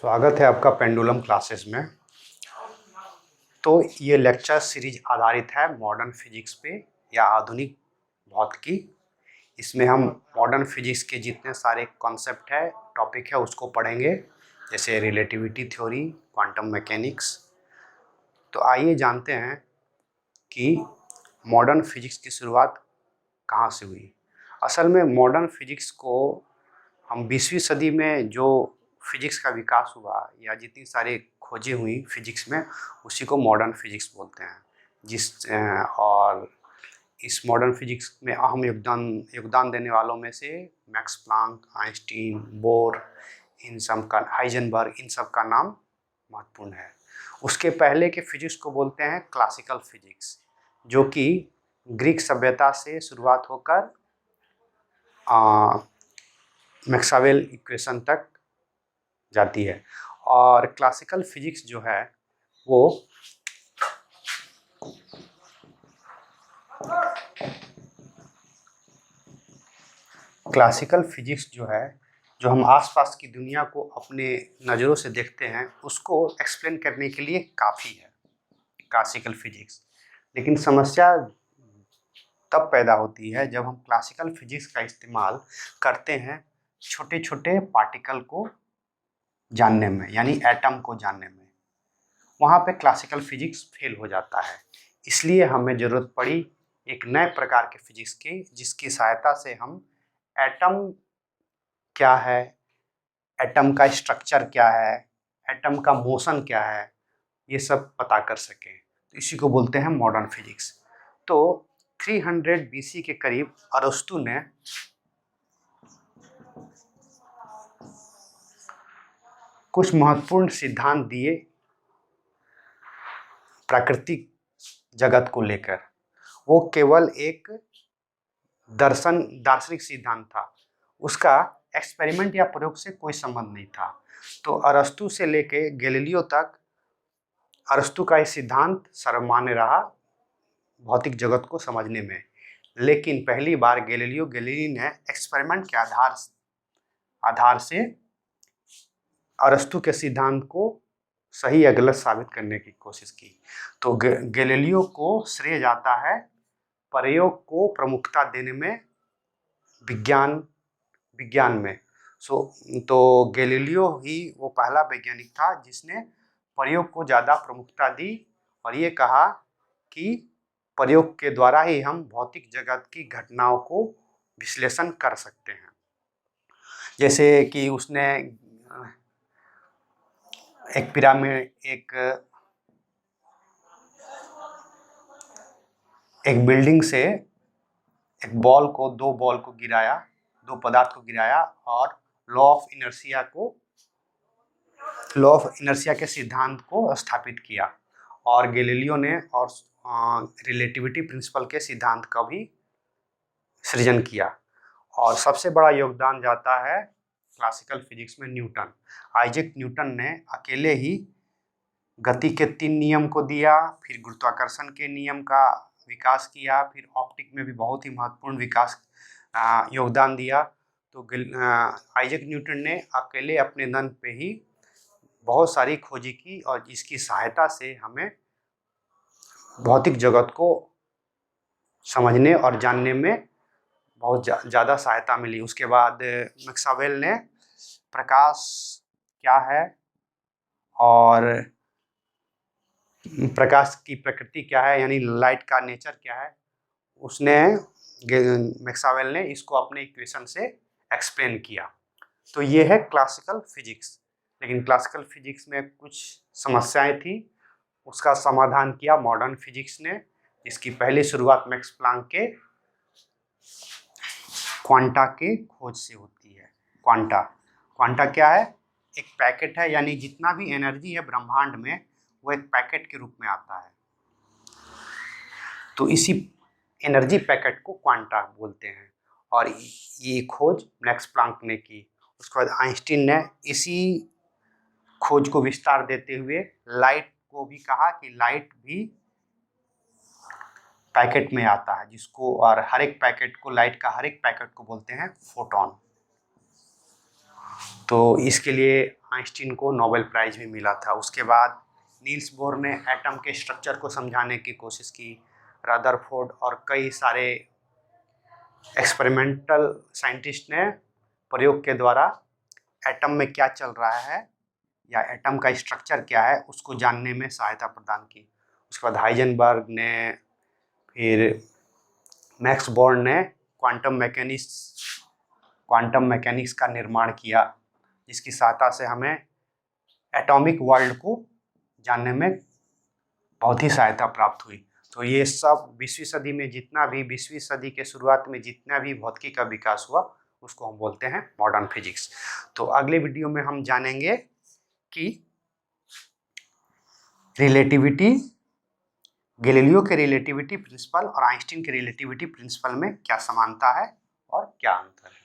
स्वागत है आपका पेंडुलम क्लासेस में। तो ये लेक्चर सीरीज आधारित है मॉडर्न फिजिक्स पे या आधुनिक भौतिकी। इसमें हम मॉडर्न फिजिक्स के जितने सारे कॉन्सेप्ट है, टॉपिक है, उसको पढ़ेंगे, जैसे रिलेटिविटी थ्योरी, क्वांटम मैकेनिक्स। तो आइए जानते हैं कि मॉडर्न फिजिक्स की शुरुआत कहाँ से हुई। असल में मॉडर्न फिजिक्स को हम 20वीं सदी में जो फिजिक्स का विकास हुआ या जितनी सारी खोजें हुई फिजिक्स में, उसी को मॉडर्न फिजिक्स बोलते हैं। और इस मॉडर्न फिजिक्स में अहम योगदान देने वालों में से मैक्स प्लांक, आइंस्टीन, बोर, इन सब का, हाइजेनबर्ग, इन सब का नाम महत्वपूर्ण है। उसके पहले के फिजिक्स को बोलते हैं क्लासिकल फिजिक्स, जो कि ग्रीक सभ्यता से शुरुआत होकर मैक्सवेल इक्वेशन तक जाती है। और क्लासिकल फिजिक्स जो है वो क्लासिकल फिजिक्स जो है, जो हम आसपास की दुनिया को अपने नज़रों से देखते हैं, उसको एक्सप्लेन करने के लिए काफ़ी है क्लासिकल फिजिक्स। लेकिन समस्या तब पैदा होती है जब हम क्लासिकल फिजिक्स का इस्तेमाल करते हैं छोटे छोटे पार्टिकल को जानने में, यानी एटम को जानने में। वहाँ पे क्लासिकल फिजिक्स फेल हो जाता है। इसलिए हमें ज़रूरत पड़ी एक नए प्रकार के फिजिक्स की, जिसकी सहायता से हम एटम क्या है, एटम का स्ट्रक्चर क्या है, एटम का मोशन क्या है, ये सब पता कर सकें। तो इसी को बोलते हैं मॉडर्न फिजिक्स। तो 300 BC के करीब अरस्तु ने कुछ महत्वपूर्ण सिद्धांत दिए प्राकृतिक जगत को लेकर। वो केवल एक दार्शनिक सिद्धांत था, उसका एक्सपेरिमेंट या प्रयोग से कोई संबंध नहीं था। तो अरस्तु से लेके गैलीलियो तक अरस्तु का ये सिद्धांत सर्वमान्य रहा भौतिक जगत को समझने में। लेकिन पहली बार गैलीलियो गैलीली ने एक्सपेरिमेंट के आधार से अरस्तु के सिद्धांत को सही या गलत साबित करने की कोशिश की। तो गैलीलियो को श्रेय जाता है प्रयोग को प्रमुखता देने में, विज्ञान में। तो गैलीलियो ही वो पहला वैज्ञानिक था जिसने प्रयोग को ज़्यादा प्रमुखता दी और ये कहा कि प्रयोग के द्वारा ही हम भौतिक जगत की घटनाओं को विश्लेषण कर सकते हैं। जैसे कि उसने एक पिरामिड, एक बिल्डिंग से दो बॉल को गिराया, दो पदार्थ को गिराया और लॉ ऑफ इनर्शिया के सिद्धांत को स्थापित किया। और गैलीलियो ने और रिलेटिविटी प्रिंसिपल के सिद्धांत का भी सृजन किया। और सबसे बड़ा योगदान जाता है क्लासिकल फिजिक्स में न्यूटन। आइजैक न्यूटन ने अकेले ही गति के 3 नियम को दिया, फिर गुरुत्वाकर्षण के नियम का विकास किया, फिर ऑप्टिक में भी बहुत ही महत्वपूर्ण योगदान दिया। तो आइजैक न्यूटन ने अकेले अपने दम पे ही बहुत सारी खोजी की और इसकी सहायता से हमें भौतिक जगत को समझने और जानने में बहुत ज़्यादा सहायता मिली। उसके बाद मैक्सवेल ने प्रकाश क्या है और प्रकाश की प्रकृति क्या है, यानी लाइट का नेचर क्या है, उसने मैक्सवेल ने इसको अपने इक्वेशन से एक्सप्लेन किया। तो ये है क्लासिकल फिजिक्स। लेकिन क्लासिकल फिजिक्स में कुछ समस्याएं थी, उसका समाधान किया मॉडर्न फिजिक्स ने, जिसकी पहली शुरुआत मैक्स प्लांक के क्वांटा के खोज से होती है। क्वांटा क्या है? एक पैकेट है, यानी जितना भी एनर्जी है ब्रह्मांड में वो एक पैकेट के रूप में आता है। तो इसी एनर्जी पैकेट को क्वांटा बोलते हैं और ये खोज मैक्स प्लांक ने की। उसके बाद आइंस्टीन ने इसी खोज को विस्तार देते हुए लाइट को भी कहा कि लाइट भी पैकेट में आता है, जिसको और हर एक पैकेट को, लाइट का हर एक पैकेट को बोलते हैं फोटॉन। तो इसके लिए आइंस्टीन को नोबेल प्राइज भी मिला था। उसके बाद नील्स बोर ने एटम के स्ट्रक्चर को समझाने की कोशिश की। रदरफोर्ड और कई सारे एक्सपेरिमेंटल साइंटिस्ट ने प्रयोग के द्वारा एटम में क्या चल रहा है या एटम का स्ट्रक्चर क्या है उसको जानने में सहायता प्रदान की। उसके बाद हाइजेनबर्ग ने, फिर मैक्स बोर्न ने क्वांटम मैकेनिक्स का निर्माण किया, जिसकी सहायता से हमें एटॉमिक वर्ल्ड को जानने में बहुत ही सहायता प्राप्त हुई। तो ये सब 20वीं सदी में 20वीं सदी के शुरुआत में जितना भी भौतिकी का विकास हुआ उसको हम बोलते हैं मॉडर्न फिजिक्स। तो अगले वीडियो में हम जानेंगे कि रिलेटिविटी, गैलीलियो के रिलेटिविटी प्रिंसिपल और आइंस्टीन के रिलेटिविटी प्रिंसिपल में क्या समानता है और क्या अंतर है।